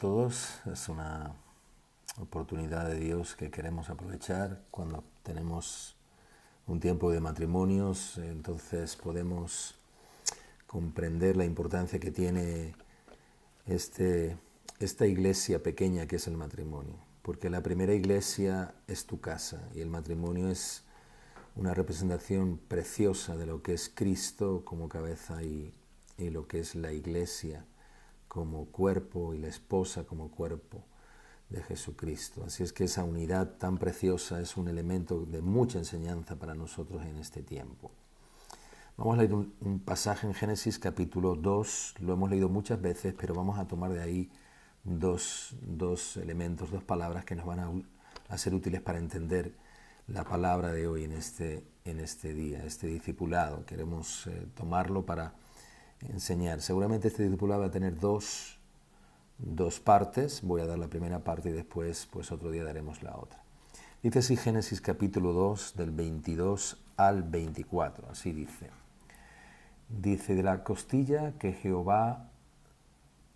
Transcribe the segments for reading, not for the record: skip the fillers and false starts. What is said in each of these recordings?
todos. Es una oportunidad de Dios que queremos aprovechar cuando tenemos un tiempo de matrimonios. Entonces podemos comprender la importancia que tiene esta iglesia pequeña que es el matrimonio. Porque la primera iglesia es tu casa y el matrimonio es una representación preciosa de lo que es Cristo como cabeza y lo que es la iglesia como cuerpo y la esposa como cuerpo de Jesucristo. Así es que esa unidad tan preciosa es un elemento de mucha enseñanza para nosotros en este tiempo. Vamos a leer un pasaje en Génesis capítulo 2, lo hemos leído muchas veces, pero vamos a tomar de ahí dos elementos, dos palabras que nos van a ser útiles para entender la palabra de hoy en este día, este discipulado. Queremos tomarlo para enseñar. Seguramente este discipulado va a tener dos partes. Voy a dar la primera parte y después pues otro día daremos la otra. Dice así Génesis capítulo 2 del 22 al 24. Así dice. Dice: de la costilla que Jehová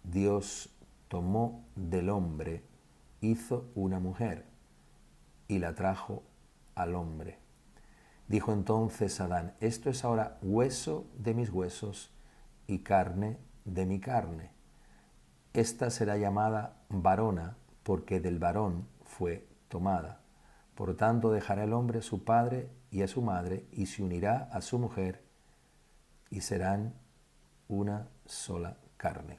Dios tomó del hombre, hizo una mujer y la trajo al hombre. Dijo entonces Adán: esto es ahora hueso de mis huesos y carne de mi carne. Esta será llamada varona, porque del varón fue tomada. Por tanto dejará el hombre a su padre y a su madre, y se unirá a su mujer, y serán una sola carne.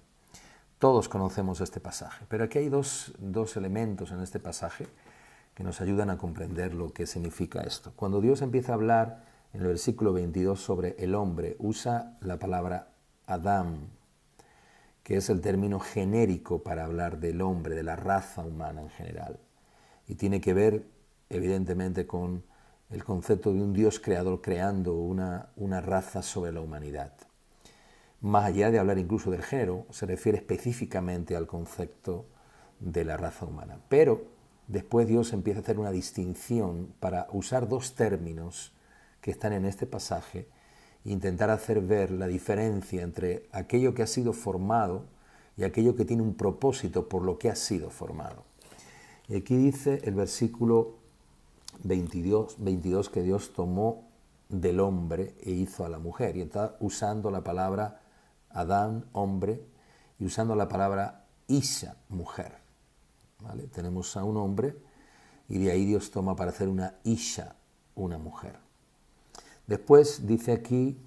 Todos conocemos este pasaje, pero aquí hay dos elementos en este pasaje que nos ayudan a comprender lo que significa esto. Cuando Dios empieza a hablar en el versículo 22 sobre el hombre, usa la palabra Adán, que es el término genérico para hablar del hombre, de la raza humana en general. Y tiene que ver, evidentemente, con el concepto de un Dios creador creando una raza sobre la humanidad. Más allá de hablar incluso del género, se refiere específicamente al concepto de la raza humana. Pero después Dios empieza a hacer una distinción para usar dos términos que están en este pasaje e intentar hacer ver la diferencia entre aquello que ha sido formado y aquello que tiene un propósito por lo que ha sido formado. Y aquí dice el versículo 22 que Dios tomó del hombre e hizo a la mujer. Y está usando la palabra Adán, hombre, y usando la palabra Isha, mujer. ¿Vale? Tenemos a un hombre y de ahí Dios toma para hacer una Isha, una mujer. Después dice aquí,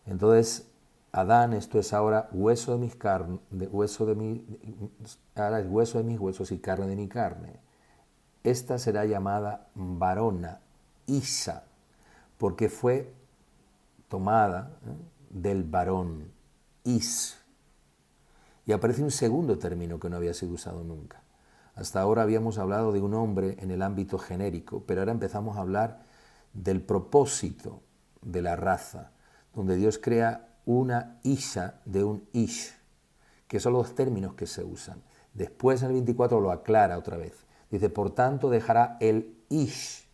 entonces, Adán, esto es ahora hueso de mis carnes, ahora es hueso de mis huesos y carne de mi carne. Esta será llamada varona, Isha, porque fue tomada del varón, Is. Y aparece un segundo término que no había sido usado nunca. Hasta ahora habíamos hablado de un hombre en el ámbito genérico, pero ahora empezamos a hablar del propósito de la raza, donde Dios crea una Isha de un Ish, que son los términos que se usan. Después en el 24 lo aclara otra vez. Dice: por tanto dejará el Ish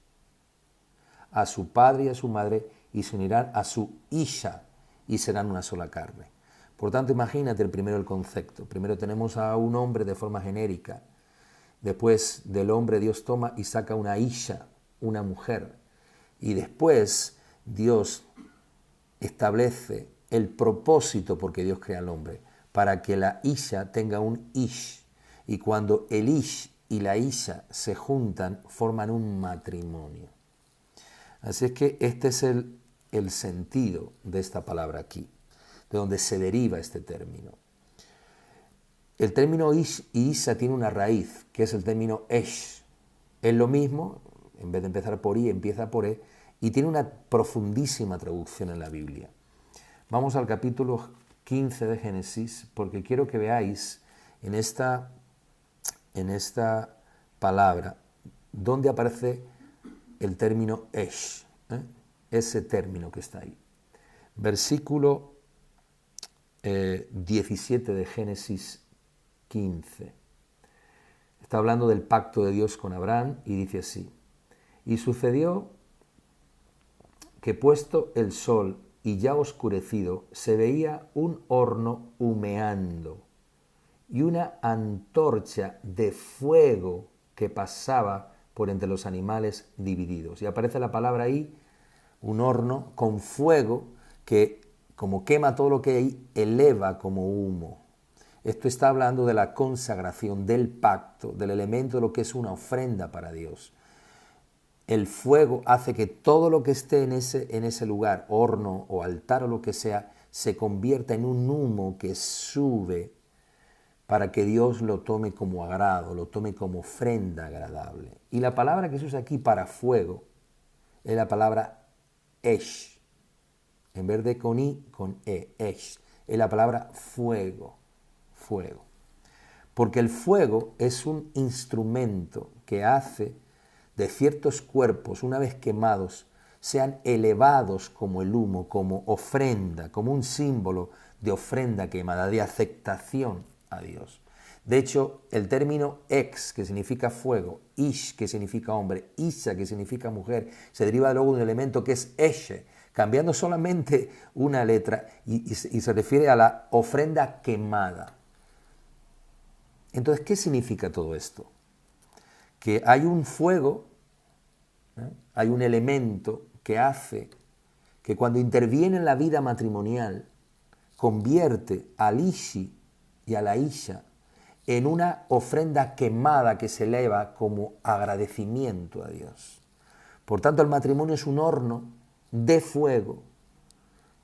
a su padre y a su madre, y se unirán a su Isha, y serán una sola carne. Por tanto, imagínate primero el concepto. Primero tenemos a un hombre de forma genérica. Después del hombre Dios toma y saca una Isha, una mujer. Y después Dios establece el propósito porque Dios crea al hombre, para que la Isha tenga un Ish. Y cuando el Ish y la Isha se juntan, forman un matrimonio. Así es que este es el sentido de esta palabra aquí, de donde se deriva este término. El término Ish y Isha tiene una raíz, que es el término Esh. Es lo mismo, en vez de empezar por I, empieza por E, y tiene una profundísima traducción en la Biblia. Vamos al capítulo 15 de Génesis, porque quiero que veáis en esta palabra dónde aparece el término Esh, ese término que está ahí. Versículo 17 de Génesis 15. Está hablando del pacto de Dios con Abraham y dice así: y sucedió que puesto el sol y ya oscurecido, se veía un horno humeando y una antorcha de fuego que pasaba por entre los animales divididos. Y aparece la palabra ahí, un horno con fuego que, como quema todo lo que hay, eleva como humo. Esto está hablando de la consagración, del pacto, del elemento de lo que es una ofrenda para Dios. El fuego hace que todo lo que esté en ese lugar, horno o altar o lo que sea, se convierta en un humo que sube para que Dios lo tome como agrado, lo tome como ofrenda agradable. Y la palabra que se usa aquí para fuego es la palabra esh. En vez de con i, con e, esh. Es la palabra fuego, fuego. Porque el fuego es un instrumento que hace de ciertos cuerpos, una vez quemados, sean elevados como el humo, como ofrenda, como un símbolo de ofrenda quemada, de aceptación a Dios. De hecho, el término ex, que significa fuego, ish, que significa hombre, isa, que significa mujer, se deriva luego de un elemento que es eshe, cambiando solamente una letra y se refiere a la ofrenda quemada. Entonces, ¿qué significa todo esto? Que hay un fuego, hay un elemento que hace que cuando interviene en la vida matrimonial, convierte al ishi y a la isha en una ofrenda quemada que se eleva como agradecimiento a Dios. Por tanto, el matrimonio es un horno de fuego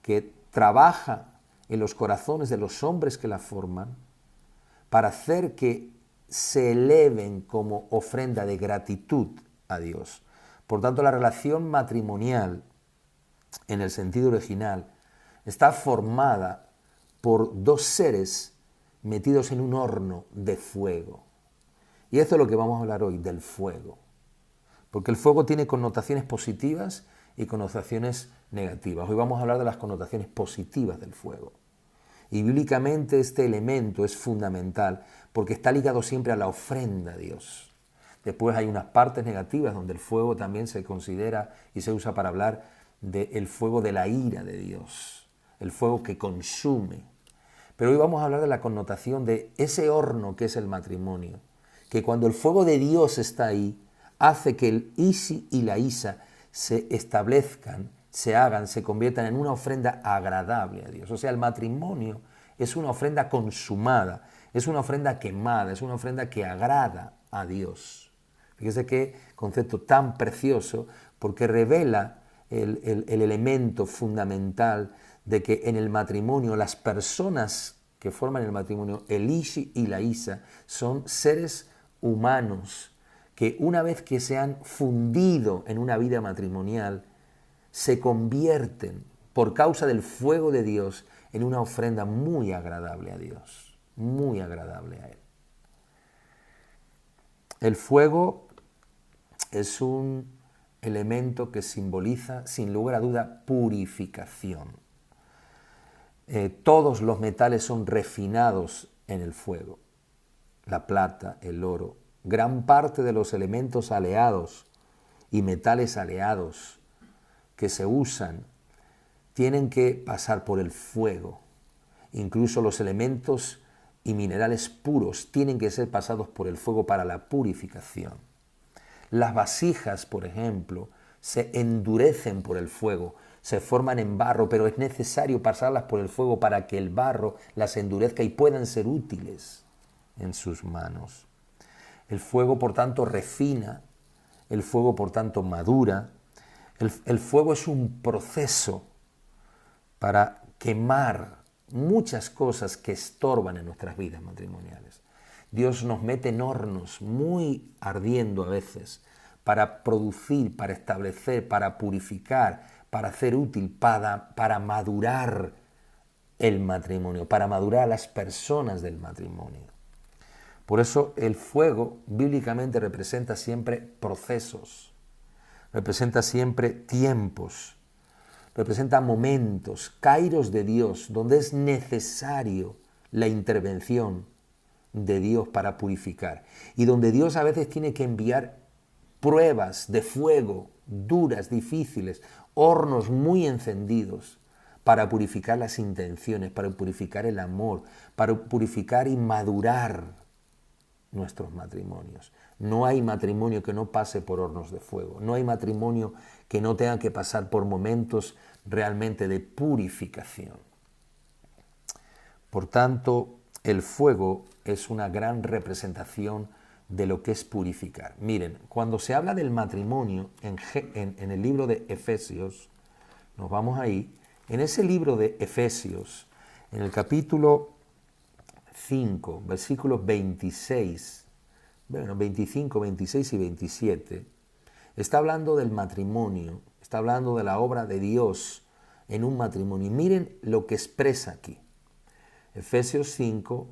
que trabaja en los corazones de los hombres que la forman para hacer que se eleven como ofrenda de gratitud a Dios. Por tanto, la relación matrimonial, en el sentido original, está formada por dos seres metidos en un horno de fuego. Y esto es lo que vamos a hablar hoy, del fuego. Porque el fuego tiene connotaciones positivas y connotaciones negativas. Hoy vamos a hablar de las connotaciones positivas del fuego. Y bíblicamente este elemento es fundamental porque está ligado siempre a la ofrenda a Dios. Después hay unas partes negativas donde el fuego también se considera y se usa para hablar del fuego de la ira de Dios, el fuego que consume. Pero hoy vamos a hablar de la connotación de ese horno que es el matrimonio, que cuando el fuego de Dios está ahí, hace que el ishi y la isa se establezcan, se hagan, se conviertan en una ofrenda agradable a Dios. O sea, el matrimonio es una ofrenda consumada, es una ofrenda quemada, es una ofrenda que agrada a Dios. Fíjese qué concepto tan precioso, porque revela el elemento fundamental de que en el matrimonio las personas que forman el matrimonio, el ishi y la isa, son seres humanos que una vez que se han fundido en una vida matrimonial, se convierten, por causa del fuego de Dios, en una ofrenda muy agradable a Dios, muy agradable a Él. El fuego es un elemento que simboliza, sin lugar a duda, purificación. Todos los metales son refinados en el fuego. La plata, el oro, gran parte de los elementos aleados y metales aleados que se usan tienen que pasar por el fuego. Incluso los elementos y minerales puros tienen que ser pasados por el fuego para la purificación. Las vasijas, por ejemplo, se endurecen por el fuego, se forman en barro, pero es necesario pasarlas por el fuego para que el barro las endurezca y puedan ser útiles en sus manos. El fuego, por tanto, refina, el fuego, por tanto, madura. El fuego es un proceso para quemar muchas cosas que estorban en nuestras vidas matrimoniales. Dios nos mete en hornos muy ardiendo a veces para producir, para establecer, para purificar, para hacer útil, para madurar el matrimonio, para madurar a las personas del matrimonio. Por eso el fuego bíblicamente representa siempre procesos, representa siempre tiempos, representa momentos, kairos de Dios, donde es necesario la intervención de Dios para purificar y donde Dios a veces tiene que enviar pruebas de fuego duras, difíciles, hornos muy encendidos para purificar las intenciones, para purificar el amor, para purificar y madurar nuestros matrimonios. No hay matrimonio que no pase por hornos de fuego, no hay matrimonio que no tenga que pasar por momentos realmente de purificación. Por tanto, el fuego es una gran representación de lo que es purificar. Miren, cuando se habla del matrimonio en el libro de Efesios, nos vamos ahí, en ese libro de Efesios, en el capítulo 5, versículos 26, 25, 26 y 27, está hablando del matrimonio, está hablando de la obra de Dios en un matrimonio. Y miren lo que expresa aquí. Efesios 5,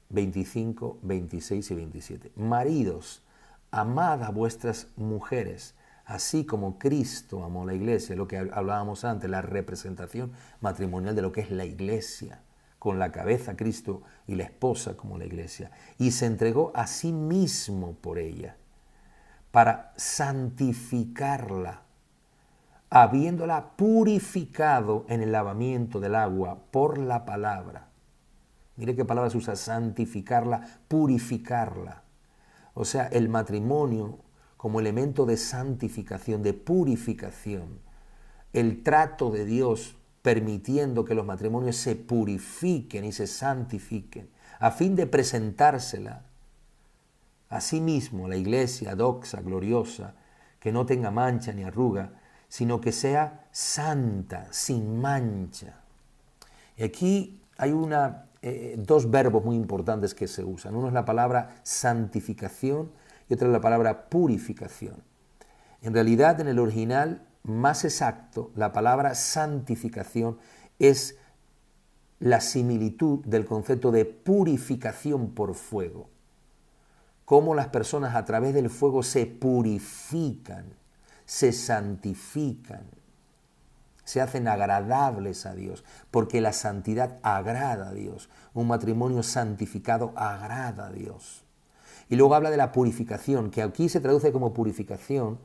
25, 26 y 27. Maridos, amad a vuestras mujeres, así como Cristo amó la iglesia, lo que hablábamos antes, la representación matrimonial de lo que es la iglesia, con la cabeza Cristo y la esposa como la iglesia, y se entregó a sí mismo por ella, para santificarla, habiéndola purificado en el lavamiento del agua por la palabra. Mire qué palabra se usa, santificarla, purificarla. O sea, el matrimonio como elemento de santificación, de purificación. El trato de Dios permitiendo que los matrimonios se purifiquen y se santifiquen, a fin de presentársela a sí mismo, la iglesia doxa, gloriosa, que no tenga mancha ni arruga, sino que sea santa, sin mancha. Y aquí hay dos verbos muy importantes que se usan. Uno es la palabra santificación y otro es la palabra purificación. En realidad, en el original más exacto, la palabra santificación es la similitud del concepto de purificación por fuego. Cómo las personas a través del fuego se purifican, se santifican, se hacen agradables a Dios, porque la santidad agrada a Dios. Un matrimonio santificado agrada a Dios. Y luego habla de la purificación, que aquí se traduce como purificación,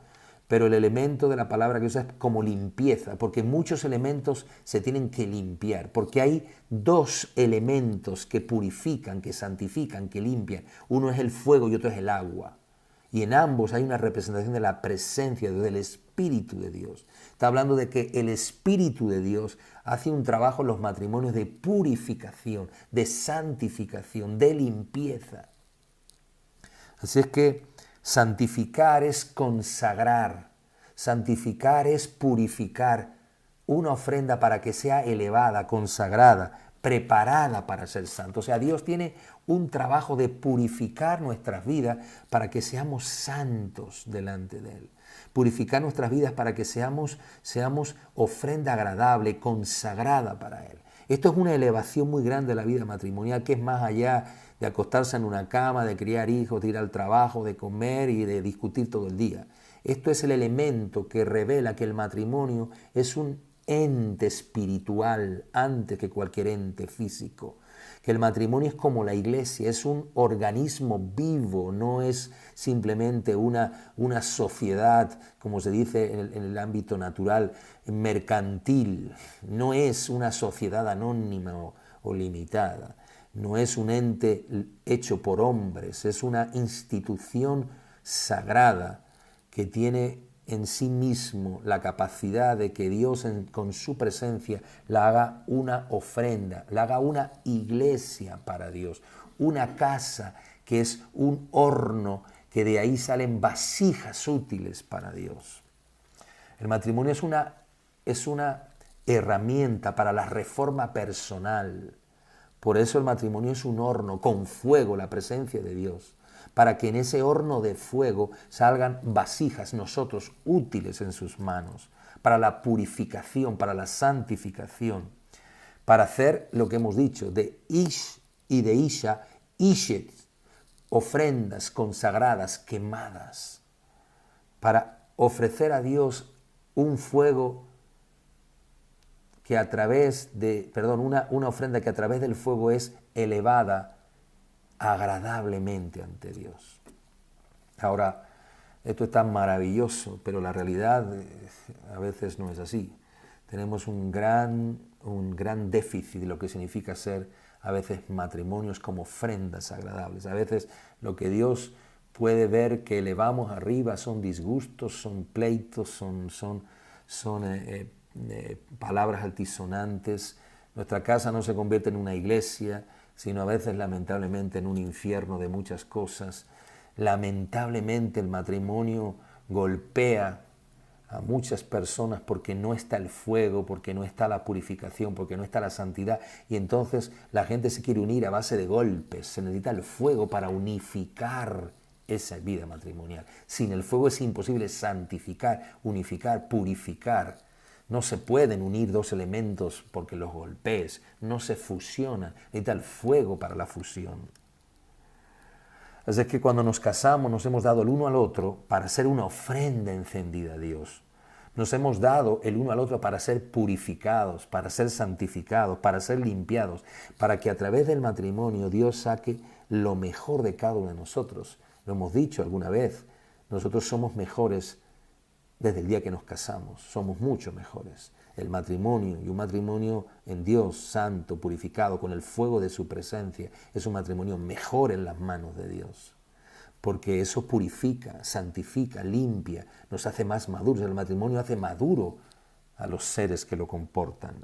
pero el elemento de la palabra que usa es como limpieza, porque muchos elementos se tienen que limpiar, porque hay dos elementos que purifican, que santifican, que limpian. Uno es el fuego y otro es el agua. Y en ambos hay una representación de la presencia del Espíritu de Dios. Está hablando de que el Espíritu de Dios hace un trabajo en los matrimonios de purificación, de santificación, de limpieza. Así es que santificar es consagrar, santificar es purificar una ofrenda para que sea elevada, consagrada, preparada para ser santo. O sea, Dios tiene un trabajo de purificar nuestras vidas para que seamos santos delante de Él. Purificar nuestras vidas para que seamos ofrenda agradable, consagrada para Él. Esto es una elevación muy grande de la vida matrimonial, que es más allá de acostarse en una cama, de criar hijos, de ir al trabajo, de comer y de discutir todo el día. Esto es el elemento que revela que el matrimonio es un ente espiritual antes que cualquier ente físico. Que el matrimonio es como la iglesia, es un organismo vivo, no es simplemente una sociedad, como se dice en el ámbito natural, mercantil. No es una sociedad anónima o limitada. No es un ente hecho por hombres, es una institución sagrada que tiene en sí mismo la capacidad de que Dios con su presencia la haga una ofrenda, la haga una iglesia para Dios, una casa que es un horno, que de ahí salen vasijas útiles para Dios. El matrimonio es una herramienta para la reforma personal. Por eso el matrimonio es un horno con fuego, la presencia de Dios, para que en ese horno de fuego salgan vasijas, nosotros, útiles en sus manos, para la purificación, para la santificación, para hacer lo que hemos dicho, de Ish y de Isha, Ishet, ofrendas consagradas, quemadas, para ofrecer a Dios un fuego que a través de, una ofrenda que a través del fuego es elevada agradablemente ante Dios. Ahora, esto es tan maravilloso, pero la realidad a veces no es así. Tenemos un gran un gran déficit de lo que significa ser a veces matrimonios como ofrendas agradables. A veces lo que Dios puede ver que elevamos arriba son disgustos, son pleitos, son palabras altisonantes. Nuestra casa no se convierte en una iglesia, sino a veces lamentablemente en un infierno de muchas cosas. Lamentablemente el matrimonio golpea a muchas personas porque no está el fuego, porque no está la purificación, porque no está la santidad, y entonces la gente se quiere unir a base de golpes. Se necesita el fuego para unificar esa vida matrimonial. Sin el fuego es imposible santificar, unificar, purificar. No se pueden unir dos elementos porque los golpees, no se fusionan. Necesita el fuego para la fusión. Así que cuando nos casamos nos hemos dado el uno al otro para ser una ofrenda encendida a Dios. Nos hemos dado el uno al otro para ser purificados, para ser santificados, para ser limpiados, para que a través del matrimonio Dios saque lo mejor de cada uno de nosotros. Lo hemos dicho alguna vez, nosotros somos mejores desde el día que nos casamos, somos mucho mejores. El matrimonio, y un matrimonio en Dios, santo, purificado, con el fuego de su presencia, es un matrimonio mejor en las manos de Dios. Porque eso purifica, santifica, limpia, nos hace más maduros. El matrimonio hace maduro a los seres que lo comportan.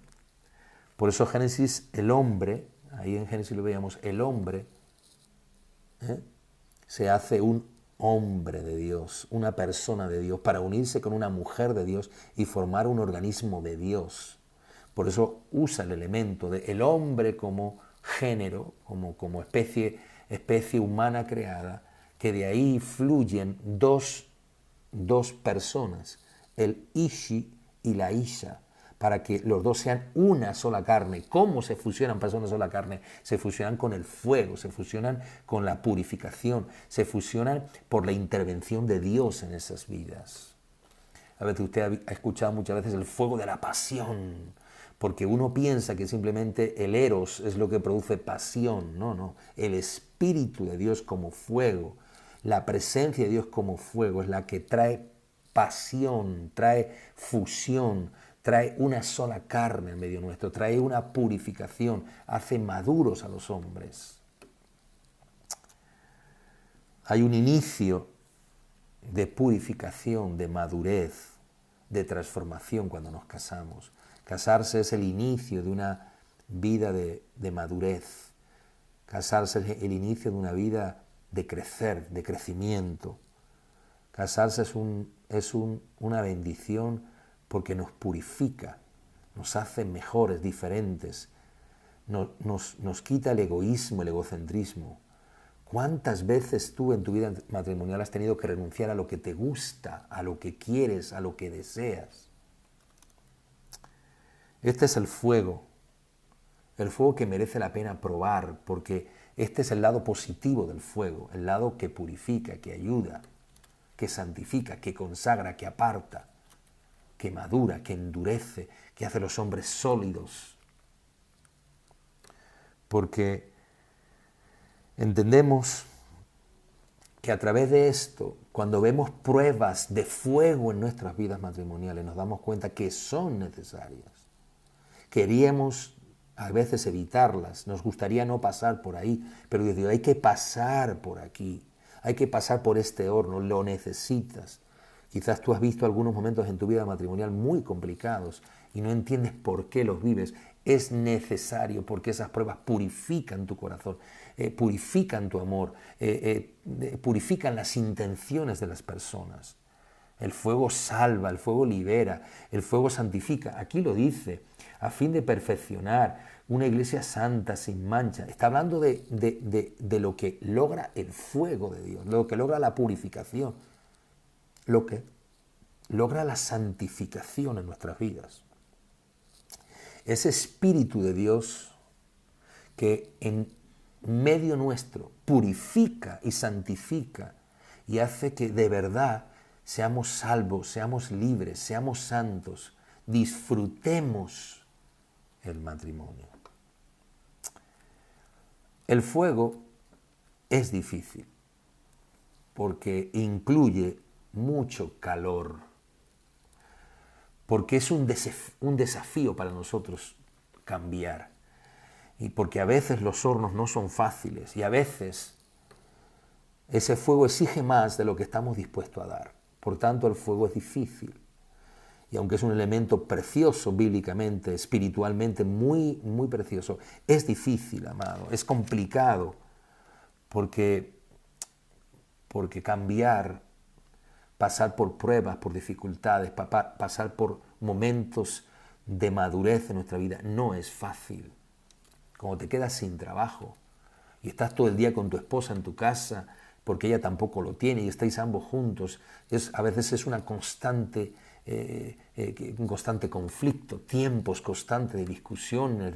Por eso Génesis, el hombre, ahí en Génesis lo veíamos, el hombre se hace un hombre de Dios, una persona de Dios, para unirse con una mujer de Dios y formar un organismo de Dios. Por eso usa el elemento del hombre como género, como especie humana creada, que de ahí fluyen dos personas, el Ishi y la Isha, para que los dos sean una sola carne. ¿Cómo se fusionan para ser una sola carne? Se fusionan con el fuego, se fusionan con la purificación, se fusionan por la intervención de Dios en esas vidas. A veces usted ha escuchado muchas veces el fuego de la pasión, porque uno piensa que simplemente el eros es lo que produce pasión. No, el Espíritu de Dios como fuego, la presencia de Dios como fuego es la que trae pasión, trae fusión, trae una sola carne en medio nuestro, trae una purificación, hace maduros a los hombres. Hay un inicio de purificación, de madurez, de transformación cuando nos casamos. Casarse es el inicio de una vida de madurez. Casarse es el inicio de una vida de crecer, de crecimiento. Casarse es una bendición porque nos purifica, nos hace mejores, diferentes, nos quita el egoísmo, el egocentrismo. ¿Cuántas veces tú en tu vida matrimonial has tenido que renunciar a lo que te gusta, a lo que quieres, a lo que deseas? Este es el fuego que merece la pena probar, porque este es el lado positivo del fuego, el lado que purifica, que ayuda, que santifica, que consagra, que aparta, que madura, que endurece, que hace a los hombres sólidos. Porque entendemos que a través de esto, cuando vemos pruebas de fuego en nuestras vidas matrimoniales, nos damos cuenta que son necesarias. Queríamos a veces evitarlas, nos gustaría no pasar por ahí, pero Dios dijo, hay que pasar por aquí, hay que pasar por este horno, lo necesitas. Quizás tú has visto algunos momentos en tu vida matrimonial muy complicados y no entiendes por qué los vives. Es necesario porque esas pruebas purifican tu corazón, purifican tu amor, purifican las intenciones de las personas. El fuego salva, el fuego libera, el fuego santifica. Aquí lo dice, a fin de perfeccionar una iglesia santa, sin mancha. Está hablando de lo que logra el fuego de Dios, lo que logra la purificación, lo que logra la santificación en nuestras vidas. Ese Espíritu de Dios que en medio nuestro purifica y santifica y hace que de verdad seamos salvos, seamos libres, seamos santos, disfrutemos el matrimonio. El fuego es difícil porque incluye mucho calor, porque es un desafío para nosotros cambiar. Y porque a veces los hornos no son fáciles y a veces ese fuego exige más de lo que estamos dispuestos a dar. Por tanto, el fuego es difícil. Y aunque es un elemento precioso bíblicamente, espiritualmente muy, muy precioso, es difícil, amado, es complicado, porque cambiar, pasar por pruebas, por dificultades, pasar por momentos de madurez en nuestra vida, no es fácil. Cuando te quedas sin trabajo y estás todo el día con tu esposa en tu casa, porque ella tampoco lo tiene y estáis ambos juntos, a veces es un constante conflicto, tiempos constantes de discusiones,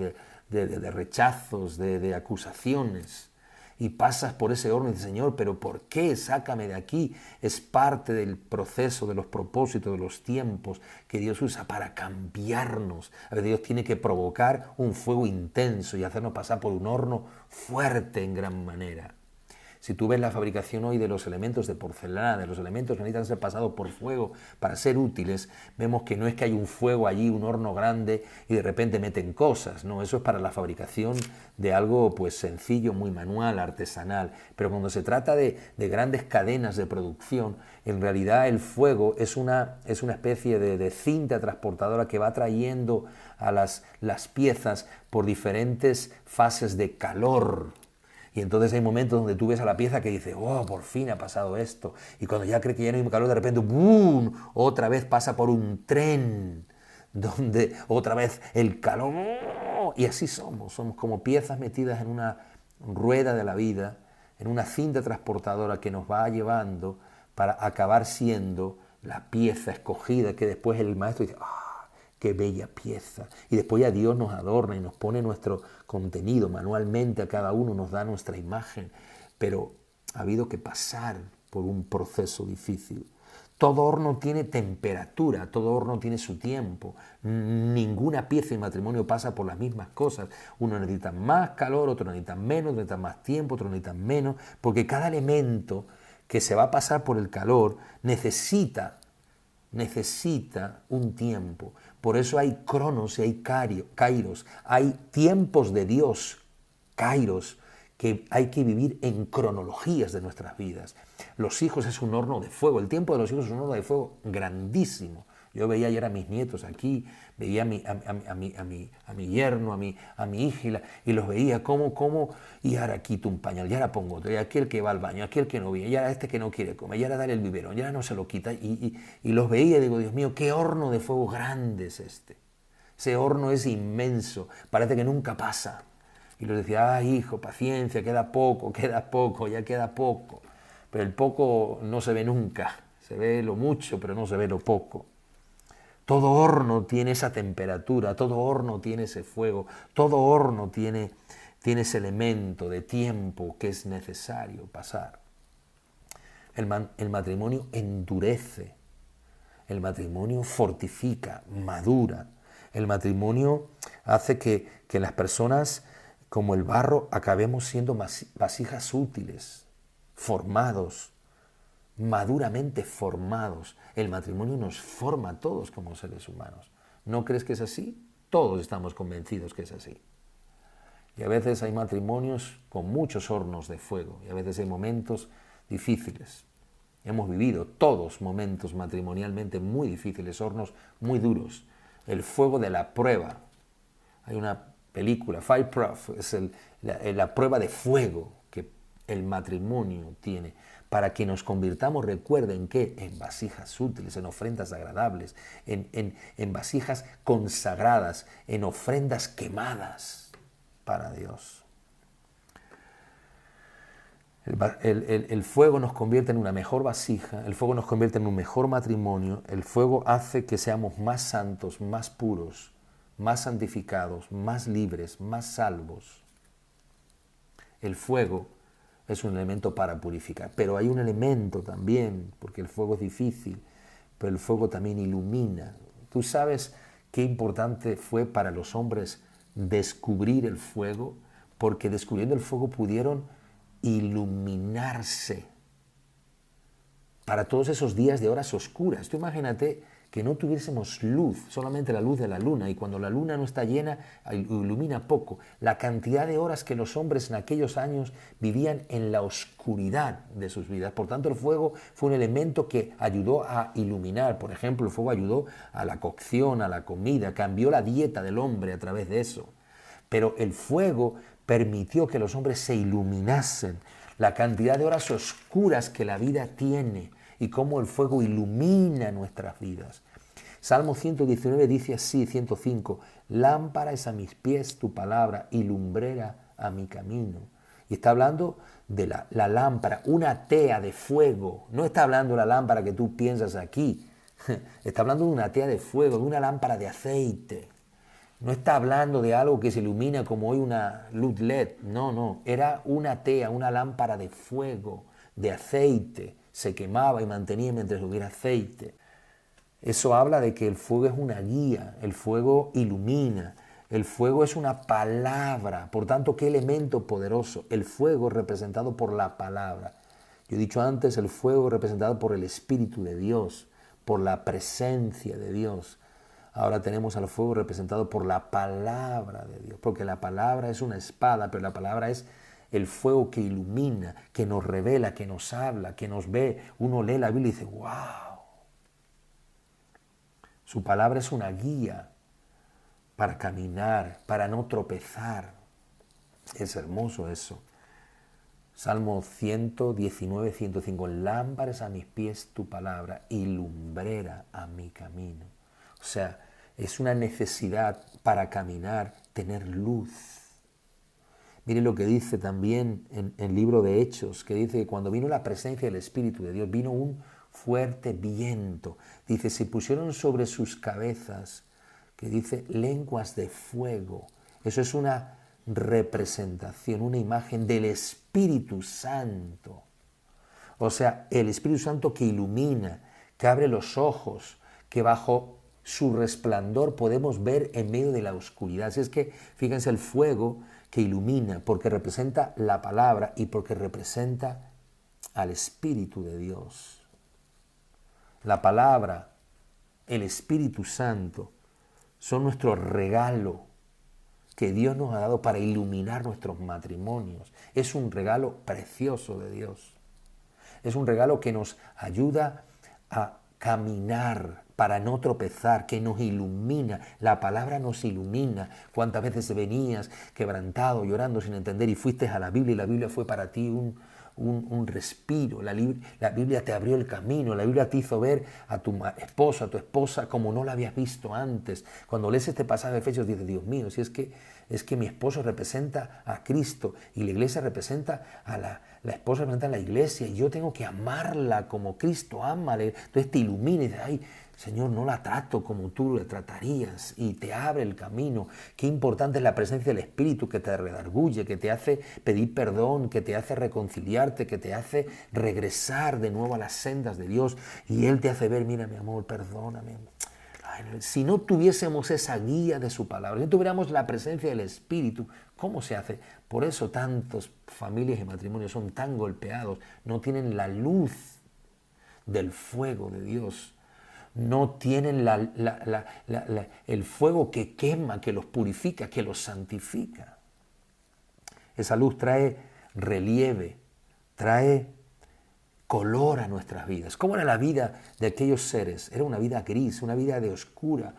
de rechazos, de acusaciones. Y pasas por ese horno y dices, Señor, ¿pero por qué? Sácame de aquí. Es parte del proceso, de los propósitos, de los tiempos que Dios usa para cambiarnos. A veces Dios tiene que provocar un fuego intenso y hacernos pasar por un horno fuerte en gran manera. Si tú ves la fabricación hoy de los elementos de porcelana, de los elementos que necesitan ser pasados por fuego para ser útiles, vemos que no es que hay un fuego allí, un horno grande y de repente meten cosas, no, eso es para la fabricación de algo pues sencillo, muy manual, artesanal. Pero cuando se trata de grandes cadenas de producción, en realidad el fuego es una especie de cinta transportadora que va trayendo a las piezas por diferentes fases de calor. Y entonces hay momentos donde tú ves a la pieza que dices, oh, por fin ha pasado esto. Y cuando ya cree que ya no hay calor, de repente, ¡boom!, otra vez pasa por un tren, donde otra vez el calor. Y así somos como piezas metidas en una rueda de la vida, en una cinta transportadora que nos va llevando para acabar siendo la pieza escogida que después el maestro dice, ¡ah! ¡Qué bella pieza! Y después ya Dios nos adorna y nos pone nuestro contenido manualmente, a cada uno nos da nuestra imagen. Pero ha habido que pasar por un proceso difícil. Todo horno tiene temperatura, todo horno tiene su tiempo. Ninguna pieza de matrimonio pasa por las mismas cosas. Uno necesita más calor, otro necesita menos, otro necesita más tiempo, otro necesita menos, porque cada elemento que se va a pasar por el calor necesita un tiempo. Por eso hay cronos y hay kairos. Hay tiempos de Dios, kairos, que hay que vivir en cronologías de nuestras vidas. Los hijos es un horno de fuego. El tiempo de los hijos es un horno de fuego grandísimo. Yo veía ayer a mis nietos aquí, veía a mi yerno, a mi hija, y los veía cómo, y ahora quito un pañal, y ahora pongo otro, y aquel que va al baño, aquel que no viene, y ahora este que no quiere comer, y ahora dale el biberón, y ahora no se lo quita, y los veía y digo, Dios mío, qué horno de fuego grande es este. Ese horno es inmenso, parece que nunca pasa. Y les decía, ay hijo, paciencia, queda poco, ya queda poco. Pero el poco no se ve nunca, se ve lo mucho, pero no se ve lo poco. Todo horno tiene esa temperatura, todo horno tiene ese fuego, todo horno tiene ese elemento de tiempo que es necesario pasar. El matrimonio endurece, el matrimonio fortifica, madura. El matrimonio hace que las personas, como el barro, acabemos siendo vasijas útiles, formados, maduramente formados. El matrimonio nos forma a todos como seres humanos. ¿No crees que es así? Todos estamos convencidos que es así. Y a veces hay matrimonios con muchos hornos de fuego y a veces hay momentos difíciles. Hemos vivido todos momentos matrimonialmente muy difíciles, hornos muy duros. El fuego de la prueba. Hay una película, Fireproof, es la prueba de fuego que el matrimonio tiene. Para que nos convirtamos, recuerden que en vasijas útiles, en ofrendas agradables, en vasijas consagradas, en ofrendas quemadas para Dios. El fuego nos convierte en una mejor vasija, el fuego nos convierte en un mejor matrimonio, el fuego hace que seamos más santos, más puros, más santificados, más libres, más salvos. El fuego es un elemento para purificar, pero hay un elemento también, porque el fuego es difícil, pero el fuego también ilumina. ¿Tú sabes qué importante fue para los hombres descubrir el fuego? Porque descubriendo el fuego pudieron iluminarse para todos esos días de horas oscuras. Tú imagínate que no tuviésemos luz, solamente la luz de la luna, y cuando la luna no está llena, ilumina poco. La cantidad de horas que los hombres en aquellos años vivían en la oscuridad de sus vidas. Por tanto, el fuego fue un elemento que ayudó a iluminar. Por ejemplo, el fuego ayudó a la cocción, a la comida, cambió la dieta del hombre a través de eso. Pero el fuego permitió que los hombres se iluminasen. La cantidad de horas oscuras que la vida tiene y cómo el fuego ilumina nuestras vidas. Salmo 119 dice así, 105, lámpara es a mis pies tu palabra y lumbrera a mi camino. Y está hablando de la lámpara, una tea de fuego. No está hablando de la lámpara que tú piensas aquí. Está hablando de una tea de fuego, de una lámpara de aceite. No está hablando de algo que se ilumina como hoy una luz LED. No, no. Era una tea, una lámpara de fuego, de aceite. Se quemaba y mantenía mientras hubiera aceite. Eso habla de que el fuego es una guía, el fuego ilumina, el fuego es una palabra. Por tanto, ¿qué elemento poderoso? El fuego representado por la palabra. Yo he dicho antes, el fuego representado por el Espíritu de Dios, por la presencia de Dios. Ahora tenemos al fuego representado por la palabra de Dios, porque la palabra es una espada, pero la palabra es el fuego que ilumina, que nos revela, que nos habla, que nos ve. Uno lee la Biblia y dice, ¡wow! Su palabra es una guía para caminar, para no tropezar. Es hermoso eso. Salmo 119, 105. Lámparas a mis pies tu palabra y lumbrera a mi camino. O sea, es una necesidad para caminar, tener luz. Mire lo que dice también en el libro de Hechos, que dice que cuando vino la presencia del Espíritu de Dios, vino un fuerte viento. Dice, se pusieron sobre sus cabezas, que dice, lenguas de fuego. Eso es una representación, una imagen del Espíritu Santo. O sea, el Espíritu Santo que ilumina, que abre los ojos, que bajo su resplandor podemos ver en medio de la oscuridad. Así es que, fíjense, el fuego que ilumina, porque representa la palabra y porque representa al Espíritu de Dios. La palabra, el Espíritu Santo, son nuestro regalo que Dios nos ha dado para iluminar nuestros matrimonios. Es un regalo precioso de Dios. Es un regalo que nos ayuda a caminar para no tropezar, que nos ilumina. La palabra nos ilumina. ¿Cuántas veces venías quebrantado, llorando sin entender y fuiste a la Biblia y la Biblia fue para ti un respiro? La Biblia te abrió el camino, la Biblia te hizo ver a tu esposo, a tu esposa como no la habías visto antes. Cuando lees este pasaje de Efesios dices, Dios mío, si es que mi esposo representa a Cristo y la iglesia representa a la esposa representa a la iglesia y yo tengo que amarla como Cristo ama. Entonces te ilumina y dices, ay, Señor, no la trato como tú la tratarías y te abre el camino. Qué importante es la presencia del Espíritu que te redarguye, que te hace pedir perdón, que te hace reconciliarte, que te hace regresar de nuevo a las sendas de Dios y Él te hace ver, mira mi amor, perdóname. Ay, si no tuviésemos esa guía de su palabra, si no tuviéramos la presencia del Espíritu, ¿cómo se hace? Por eso tantas familias y matrimonios son tan golpeados, no tienen la luz del fuego de Dios. No tienen el fuego que quema, que los purifica, que los santifica. Esa luz trae relieve, trae color a nuestras vidas. ¿Cómo era la vida de aquellos seres? Era una vida gris, una vida de oscuridad,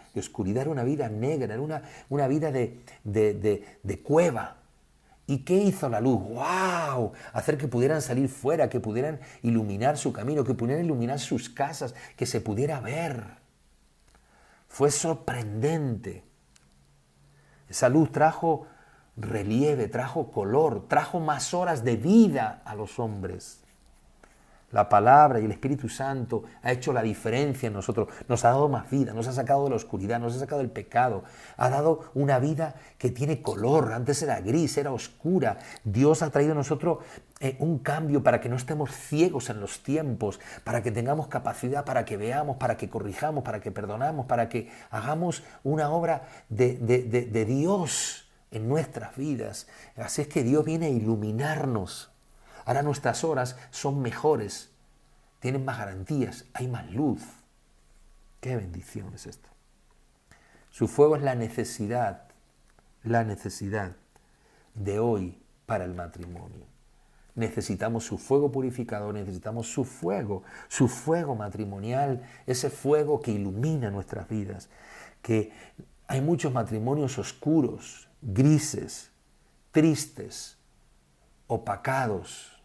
era una vida negra, era una vida de cueva. ¿Y qué hizo la luz? ¡Wow! Hacer que pudieran salir fuera, que pudieran iluminar su camino, que pudieran iluminar sus casas, que se pudiera ver. Fue sorprendente. Esa luz trajo relieve, trajo color, trajo más horas de vida a los hombres. La palabra y el Espíritu Santo ha hecho la diferencia en nosotros, nos ha dado más vida, nos ha sacado de la oscuridad, nos ha sacado del pecado, ha dado una vida que tiene color, antes era gris, era oscura. Dios ha traído a nosotros un cambio para que no estemos ciegos en los tiempos, para que tengamos capacidad, para que veamos, para que corrijamos, para que perdonamos, para que hagamos una obra de Dios en nuestras vidas. Así es que Dios viene a iluminarnos. Ahora nuestras horas son mejores, tienen más garantías, hay más luz. Qué bendición es esto. Su fuego es la necesidad de hoy para el matrimonio. Necesitamos su fuego purificador, necesitamos su fuego matrimonial, ese fuego que ilumina nuestras vidas. Que hay muchos matrimonios oscuros, grises, tristes, opacados,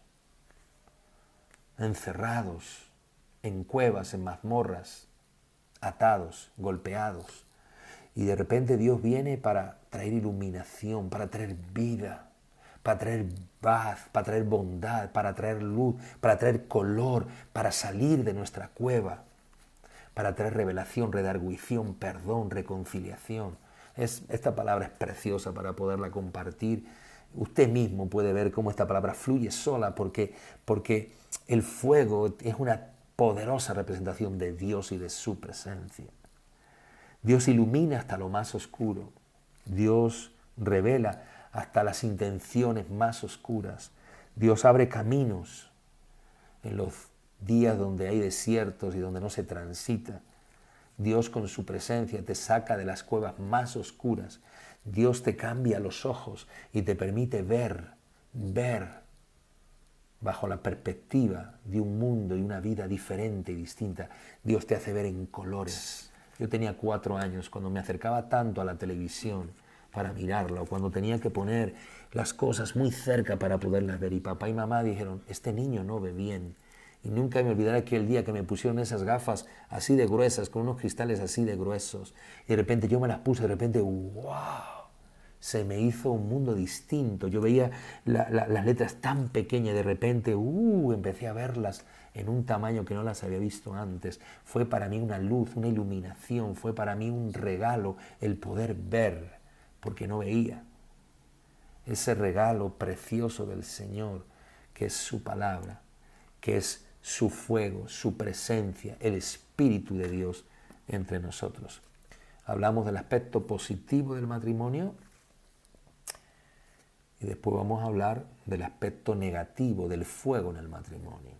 encerrados en cuevas, en mazmorras, atados, golpeados. Y de repente Dios viene para traer iluminación, para traer vida, para traer paz, para traer bondad, para traer luz, para traer color, para salir de nuestra cueva, para traer revelación, redarguición, perdón, reconciliación. Esta palabra es preciosa para poderla compartir. Usted mismo puede ver cómo esta palabra fluye sola porque el fuego es una poderosa representación de Dios y de su presencia. Dios ilumina hasta lo más oscuro. Dios revela hasta las intenciones más oscuras. Dios abre caminos en los días donde hay desiertos y donde no se transita. Dios con su presencia te saca de las cuevas más oscuras. Dios te cambia los ojos y te permite ver bajo la perspectiva de un mundo y una vida diferente y distinta. Dios te hace ver en colores. Yo tenía 4 años cuando me acercaba tanto a la televisión para mirarla, o cuando tenía que poner las cosas muy cerca para poderlas ver. Y papá y mamá dijeron, este niño no ve bien. Y nunca me olvidaré aquel día que me pusieron esas gafas así de gruesas, con unos cristales así de gruesos. Y de repente yo me las puse, de repente, ¡wow! Se me hizo un mundo distinto. Yo veía las letras tan pequeñas, de repente, empecé a verlas en un tamaño que no las había visto antes. Fue para mí una luz, una iluminación, fue para mí un regalo el poder ver, porque no veía. Ese regalo precioso del Señor, que es su palabra, que es su fuego, su presencia, el Espíritu de Dios entre nosotros. Hablamos del aspecto positivo del matrimonio y después vamos a hablar del aspecto negativo del fuego en el matrimonio.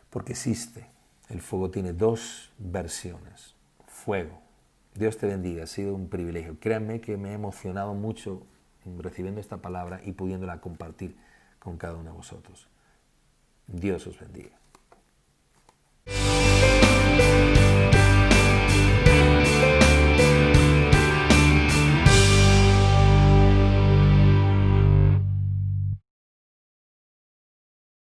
Porque existe, el fuego tiene 2 versiones. Fuego. Dios te bendiga, ha sido un privilegio. Créanme que me he emocionado mucho recibiendo esta palabra y pudiéndola compartir con cada uno de vosotros. Dios os bendiga.